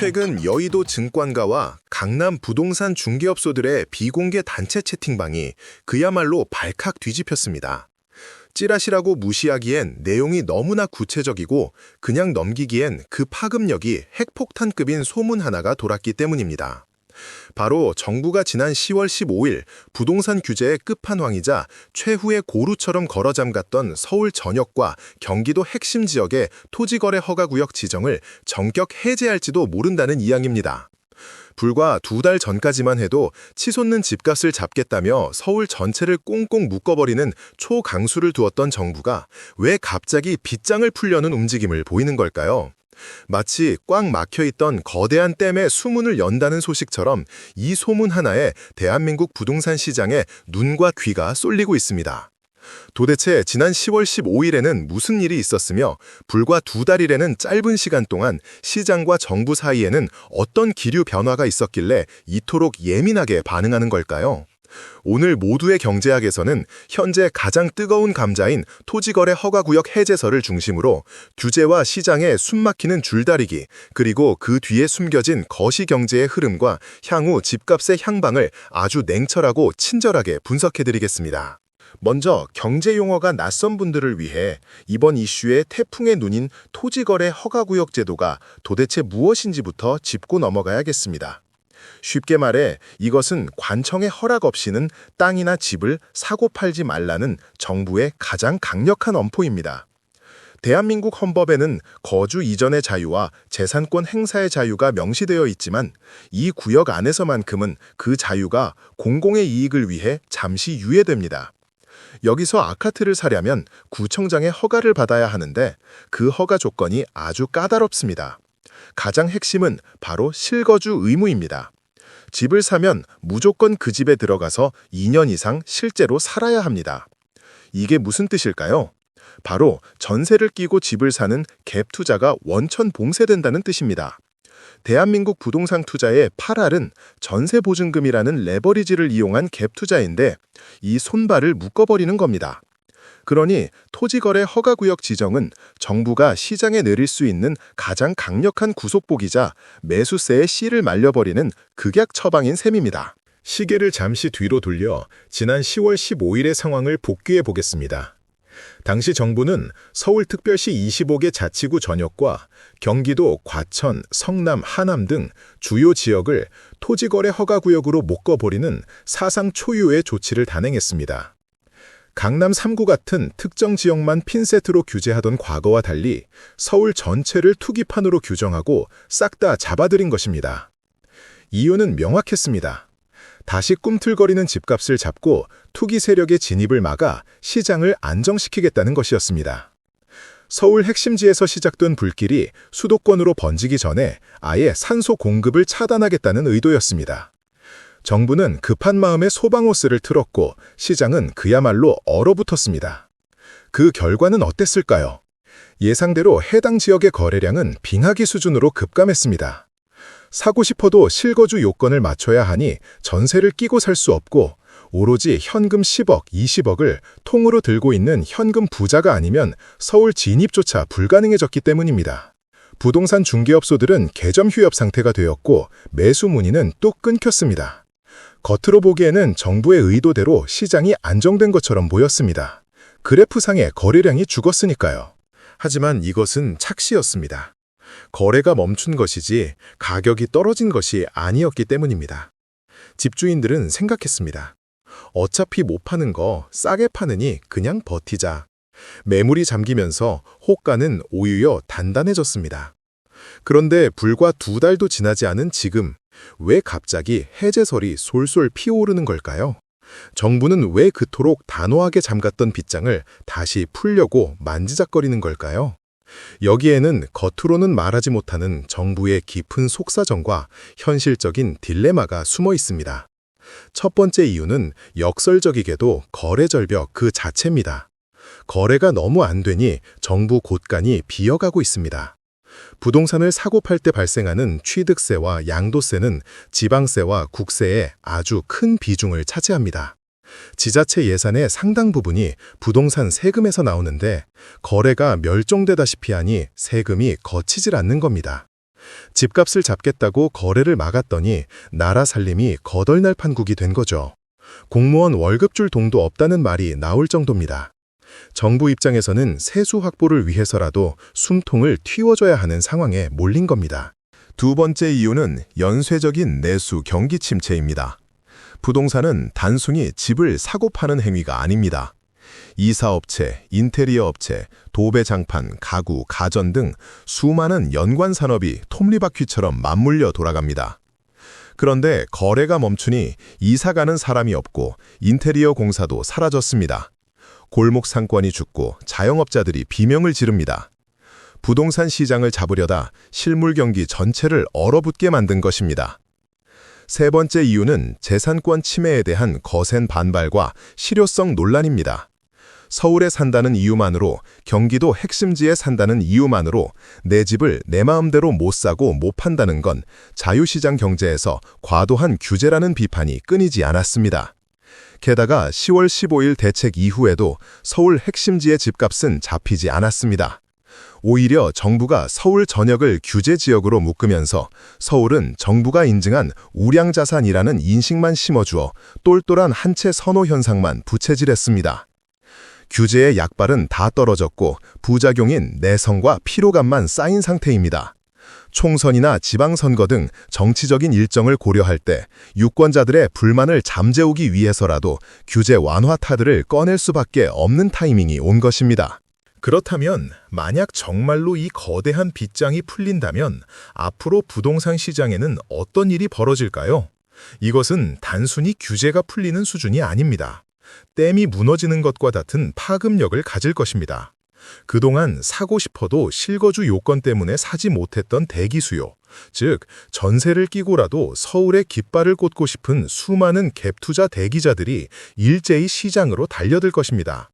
최근 여의도 증권가와 강남 부동산 중개업소들의 비공개 단체 채팅방이 그야말로 발칵 뒤집혔습니다. 찌라시라고 무시하기엔 내용이 너무나 구체적이고 그냥 넘기기엔 그 파급력이 핵폭탄급인 소문 하나가 돌았기 때문입니다. 바로 정부가 지난 10월 15일 부동산 규제의 끝판왕이자 최후의 고루처럼 걸어잠갔던 서울 전역과 경기도 핵심 지역의 토지거래 허가구역 지정을 전격 해제할지도 모른다는 이야기입니다. 불과 2달 전까지만 해도 치솟는 집값을 잡겠다며 서울 전체를 꽁꽁 묶어버리는 초강수를 두었던 정부가 왜 갑자기 빗장을 풀려는 움직임을 보이는 걸까요? 마치 꽉 막혀있던 거대한 댐에 수문을 연다는 소식처럼 이 소문 하나에 대한민국 부동산 시장에 눈과 귀가 쏠리고 있습니다. 도대체 지난 10월 15일에는 무슨 일이 있었으며 불과 2달이라는 짧은 시간 동안 시장과 정부 사이에는 어떤 기류 변화가 있었길래 이토록 예민하게 반응하는 걸까요? 오늘 모두의 경제학에서는 현재 가장 뜨거운 감자인 토지거래 허가구역 해제설을 중심으로 규제와 시장의 숨막히는 줄다리기, 그리고 그 뒤에 숨겨진 거시경제의 흐름과 향후 집값의 향방을 아주 냉철하고 친절하게 분석해드리겠습니다. 먼저 경제 용어가 낯선 분들을 위해 이번 이슈의 태풍의 눈인 토지거래 허가구역 제도가 도대체 무엇인지부터 짚고 넘어가야겠습니다. 쉽게 말해 이것은 관청의 허락 없이는 땅이나 집을 사고 팔지 말라는 정부의 가장 강력한 엄포입니다. 대한민국 헌법에는 거주 이전의 자유와 재산권 행사의 자유가 명시되어 있지만 이 구역 안에서만큼은 그 자유가 공공의 이익을 위해 잠시 유예됩니다. 여기서 아파트를 사려면 구청장의 허가를 받아야 하는데 그 허가 조건이 아주 까다롭습니다. 가장 핵심은 바로 실거주 의무입니다. 집을 사면 무조건 그 집에 들어가서 2년 이상 실제로 살아야 합니다. 이게 무슨 뜻일까요? 바로 전세를 끼고 집을 사는 갭 투자가 원천 봉쇄된다는 뜻입니다. 대한민국 부동산 투자의 8R은 전세보증금이라는 레버리지를 이용한 갭 투자인데 이 손발을 묶어버리는 겁니다. 그러니 토지거래 허가구역 지정은 정부가 시장에 내릴 수 있는 가장 강력한 구속복이자 매수세의 씨를 말려버리는 극약 처방인 셈입니다. 시계를 잠시 뒤로 돌려 지난 10월 15일의 상황을 복귀해 보겠습니다. 당시 정부는 서울특별시 25개 자치구 전역과 경기도 과천, 성남, 하남 등 주요 지역을 토지거래 허가구역으로 묶어버리는 사상 초유의 조치를 단행했습니다. 강남 3구 같은 특정 지역만 핀셋으로 규제하던 과거와 달리 서울 전체를 투기판으로 규정하고 싹 다 잡아들인 것입니다. 이유는 명확했습니다. 다시 꿈틀거리는 집값을 잡고 투기 세력의 진입을 막아 시장을 안정시키겠다는 것이었습니다. 서울 핵심지에서 시작된 불길이 수도권으로 번지기 전에 아예 산소 공급을 차단하겠다는 의도였습니다. 정부는 급한 마음에 소방호스를 틀었고 시장은 그야말로 얼어붙었습니다. 그 결과는 어땠을까요? 예상대로 해당 지역의 거래량은 빙하기 수준으로 급감했습니다. 사고 싶어도 실거주 요건을 맞춰야 하니 전세를 끼고 살 수 없고 오로지 현금 10억, 20억을 통으로 들고 있는 현금 부자가 아니면 서울 진입조차 불가능해졌기 때문입니다. 부동산 중개업소들은 개점 휴업 상태가 되었고 매수 문의는 또 끊겼습니다. 겉으로 보기에는 정부의 의도대로 시장이 안정된 것처럼 보였습니다. 그래프상의 거래량이 죽었으니까요. 하지만 이것은 착시였습니다. 거래가 멈춘 것이지 가격이 떨어진 것이 아니었기 때문입니다. 집주인들은 생각했습니다. 어차피 못 파는 거 싸게 파느니 그냥 버티자. 매물이 잠기면서 호가는 오히려 단단해졌습니다. 그런데 불과 2달도 지나지 않은 지금 왜 갑자기 해제설이 솔솔 피어오르는 걸까요? 정부는 왜 그토록 단호하게 잠갔던 빗장을 다시 풀려고 만지작거리는 걸까요? 여기에는 겉으로는 말하지 못하는 정부의 깊은 속사정과 현실적인 딜레마가 숨어 있습니다. 첫 번째 이유는 역설적이게도 거래 절벽 그 자체입니다. 거래가 너무 안 되니 정부 곳간이 비어가고 있습니다. 부동산을 사고 팔 때 발생하는 취득세와 양도세는 지방세와 국세에 아주 큰 비중을 차지합니다. 지자체 예산의 상당 부분이 부동산 세금에서 나오는데 거래가 멸종되다시피 하니 세금이 거치질 않는 겁니다. 집값을 잡겠다고 거래를 막았더니 나라 살림이 거덜날 판국이 된 거죠. 공무원 월급 줄 돈도 없다는 말이 나올 정도입니다. 정부 입장에서는 세수 확보를 위해서라도 숨통을 틔워줘야 하는 상황에 몰린 겁니다. 두 번째 이유는 연쇄적인 내수 경기 침체입니다. 부동산은 단순히 집을 사고 파는 행위가 아닙니다. 이사업체, 인테리어 업체, 도배장판, 가구, 가전 등 수많은 연관 산업이 톱니바퀴처럼 맞물려 돌아갑니다. 그런데 거래가 멈추니 이사 가는 사람이 없고 인테리어 공사도 사라졌습니다. 골목 상권이 죽고 자영업자들이 비명을 지릅니다. 부동산 시장을 잡으려다 실물 경기 전체를 얼어붙게 만든 것입니다. 세 번째 이유는 재산권 침해에 대한 거센 반발과 실효성 논란입니다. 서울에 산다는 이유만으로, 경기도 핵심지에 산다는 이유만으로 내 집을 내 마음대로 못 사고 못 판다는 건 자유시장 경제에서 과도한 규제라는 비판이 끊이지 않았습니다. 게다가 10월 15일 대책 이후에도 서울 핵심지의 집값은 잡히지 않았습니다. 오히려 정부가 서울 전역을 규제 지역으로 묶으면서 서울은 정부가 인증한 우량자산이라는 인식만 심어주어 똘똘한 한 채 선호 현상만 부채질했습니다. 규제의 약발은 다 떨어졌고 부작용인 내성과 피로감만 쌓인 상태입니다. 총선이나 지방선거 등 정치적인 일정을 고려할 때 유권자들의 불만을 잠재우기 위해서라도 규제 완화 카드를 꺼낼 수밖에 없는 타이밍이 온 것입니다. 그렇다면 만약 정말로 이 거대한 빗장이 풀린다면 앞으로 부동산 시장에는 어떤 일이 벌어질까요? 이것은 단순히 규제가 풀리는 수준이 아닙니다. 댐이 무너지는 것과 같은 파급력을 가질 것입니다. 그동안 사고 싶어도 실거주 요건 때문에 사지 못했던 대기 수요, 즉 전세를 끼고라도 서울에 깃발을 꽂고 싶은 수많은 갭투자 대기자들이 일제히 시장으로 달려들 것입니다.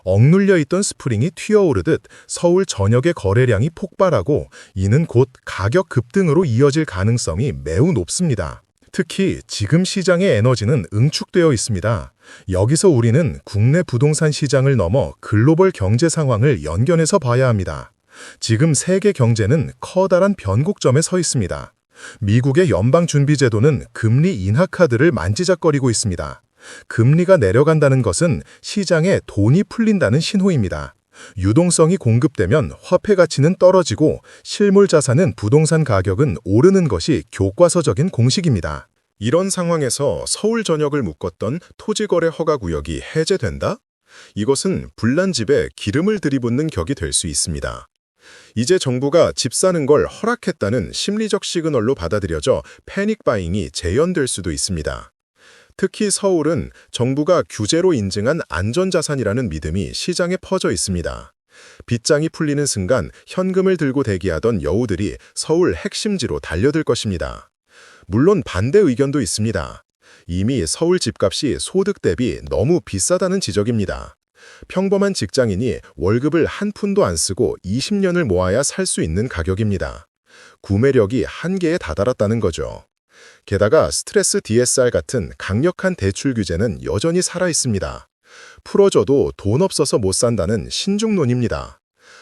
억눌려 있던 스프링이 튀어오르듯 서울 전역의 거래량이 폭발하고 이는 곧 가격 급등으로 이어질 가능성이 매우 높습니다. 특히 지금 시장의 에너지는 응축되어 있습니다. 여기서 우리는 국내 부동산 시장을 넘어 글로벌 경제 상황을 연결해서 봐야 합니다. 지금 세계 경제는 커다란 변곡점에 서 있습니다. 미국의 연방준비제도는 금리 인하 카드를 만지작거리고 있습니다. 금리가 내려간다는 것은 시장에 돈이 풀린다는 신호입니다. 유동성이 공급되면 화폐 가치는 떨어지고 실물 자산은 부동산 가격은 오르는 것이 교과서적인 공식입니다. 이런 상황에서 서울 전역을 묶었던 토지거래 허가구역이 해제된다? 이것은 불난 집에 기름을 들이붓는 격이 될 수 있습니다. 이제 정부가 집 사는 걸 허락했다는 심리적 시그널로 받아들여져 패닉 바잉이 재현될 수도 있습니다. 특히 서울은 정부가 규제로 인증한 안전자산이라는 믿음이 시장에 퍼져 있습니다. 빗장이 풀리는 순간 현금을 들고 대기하던 여우들이 서울 핵심지로 달려들 것입니다. 물론 반대 의견도 있습니다. 이미 서울 집값이 소득 대비 너무 비싸다는 지적입니다. 평범한 직장인이 월급을 한 푼도 안 쓰고 20년을 모아야 살 수 있는 가격입니다. 구매력이 한계에 다다랐다는 거죠. 게다가 스트레스 DSR 같은 강력한 대출 규제는 여전히 살아있습니다. 풀어줘도 돈 없어서 못 산다는 신중론입니다.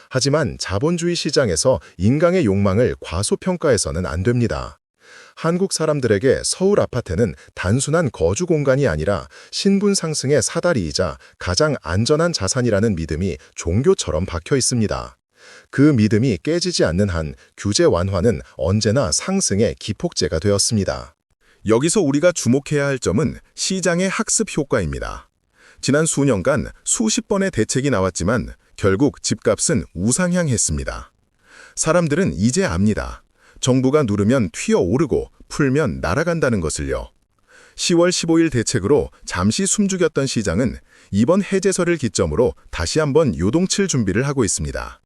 하지만 자본주의 시장에서 인간의 욕망을 과소평가해서는 안 됩니다. 한국 사람들에게 서울 아파트는 단순한 거주 공간이 아니라 신분 상승의 사다리이자 가장 안전한 자산이라는 믿음이 종교처럼 박혀 있습니다. 그 믿음이 깨지지 않는 한 규제 완화는 언제나 상승의 기폭제가 되었습니다. 여기서 우리가 주목해야 할 점은 시장의 학습 효과입니다. 지난 수년간 수십 번의 대책이 나왔지만 결국 집값은 우상향했습니다. 사람들은 이제 압니다. 정부가 누르면 튀어오르고 풀면 날아간다는 것을요. 10월 15일 대책으로 잠시 숨죽였던 시장은 이번 해제설을 기점으로 다시 한번 요동칠 준비를 하고 있습니다.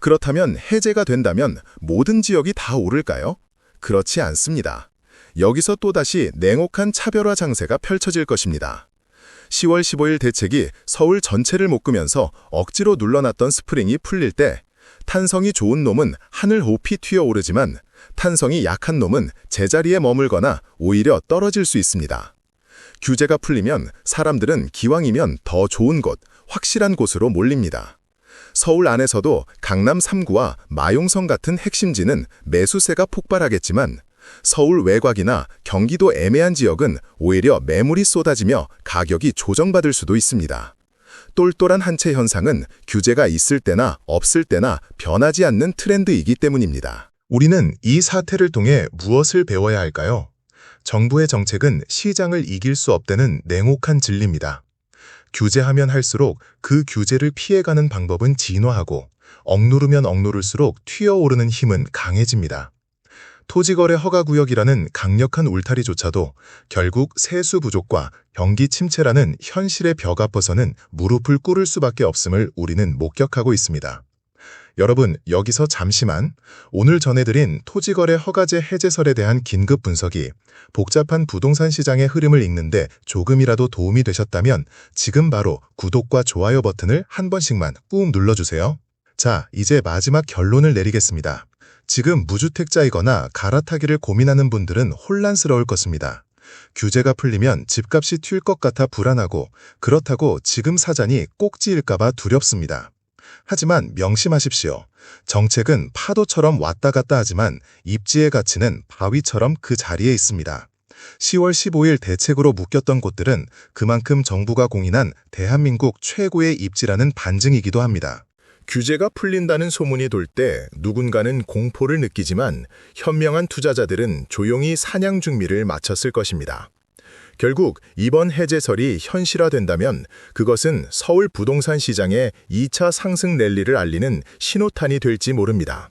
그렇다면 해제가 된다면 모든 지역이 다 오를까요? 그렇지 않습니다. 여기서 또다시 냉혹한 차별화 장세가 펼쳐질 것입니다. 10월 15일 대책이 서울 전체를 묶으면서 억지로 눌러놨던 스프링이 풀릴 때 탄성이 좋은 놈은 하늘 높이 튀어오르지만 탄성이 약한 놈은 제자리에 머물거나 오히려 떨어질 수 있습니다. 규제가 풀리면 사람들은 기왕이면 더 좋은 곳, 확실한 곳으로 몰립니다. 서울 안에서도 강남 3구와 마용성 같은 핵심지는 매수세가 폭발하겠지만 서울 외곽이나 경기도 애매한 지역은 오히려 매물이 쏟아지며 가격이 조정받을 수도 있습니다. 똘똘한 한 채 현상은 규제가 있을 때나 없을 때나 변하지 않는 트렌드이기 때문입니다. 우리는 이 사태를 통해 무엇을 배워야 할까요? 정부의 정책은 시장을 이길 수 없다는 냉혹한 진리입니다. 규제하면 할수록 그 규제를 피해가는 방법은 진화하고 억누르면 억누를수록 튀어오르는 힘은 강해집니다. 토지거래 허가구역이라는 강력한 울타리조차도 결국 세수 부족과 경기 침체라는 현실의 벽 앞에서는 무릎을 꿇을 수밖에 없음을 우리는 목격하고 있습니다. 여러분, 여기서 잠시만 오늘 전해드린 토지거래 허가제 해제설에 대한 긴급 분석이 복잡한 부동산 시장의 흐름을 읽는데 조금이라도 도움이 되셨다면 지금 바로 구독과 좋아요 버튼을 한 번씩만 꾹 눌러주세요. 자, 이제 마지막 결론을 내리겠습니다. 지금 무주택자이거나 갈아타기를 고민하는 분들은 혼란스러울 것입니다. 규제가 풀리면 집값이 튈 것 같아 불안하고 그렇다고 지금 사자니 꼭지일까봐 두렵습니다. 하지만 명심하십시오. 정책은 파도처럼 왔다 갔다 하지만 입지의 가치는 바위처럼 그 자리에 있습니다. 10월 15일 대책으로 묶였던 곳들은 그만큼 정부가 공인한 대한민국 최고의 입지라는 반증이기도 합니다. 규제가 풀린다는 소문이 돌 때 누군가는 공포를 느끼지만 현명한 투자자들은 조용히 사냥 준비를 마쳤을 것입니다. 결국 이번 해제설이 현실화된다면 그것은 서울 부동산 시장의 2차 상승 랠리를 알리는 신호탄이 될지 모릅니다.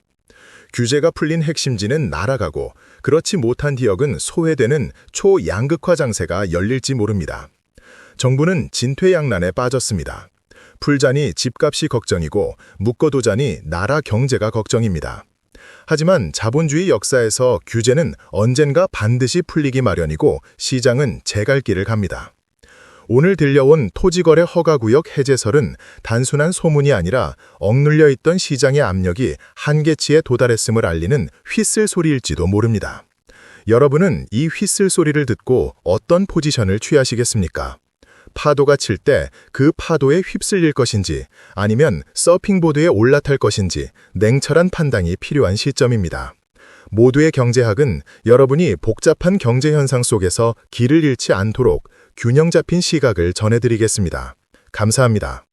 규제가 풀린 핵심지는 날아가고 그렇지 못한 지역은 소외되는 초양극화 장세가 열릴지 모릅니다. 정부는 진퇴양난에 빠졌습니다. 풀자니 집값이 걱정이고 묶어두자니 나라 경제가 걱정입니다. 하지만 자본주의 역사에서 규제는 언젠가 반드시 풀리기 마련이고 시장은 제갈길을 갑니다. 오늘 들려온 토지거래 허가구역 해제설은 단순한 소문이 아니라 억눌려 있던 시장의 압력이 한계치에 도달했음을 알리는 휘슬 소리일지도 모릅니다. 여러분은 이 휘슬 소리를 듣고 어떤 포지션을 취하시겠습니까? 파도가 칠 때 그 파도에 휩쓸릴 것인지 아니면 서핑보드에 올라탈 것인지 냉철한 판단이 필요한 시점입니다. 모두의 경제학은 여러분이 복잡한 경제 현상 속에서 길을 잃지 않도록 균형 잡힌 시각을 전해드리겠습니다. 감사합니다.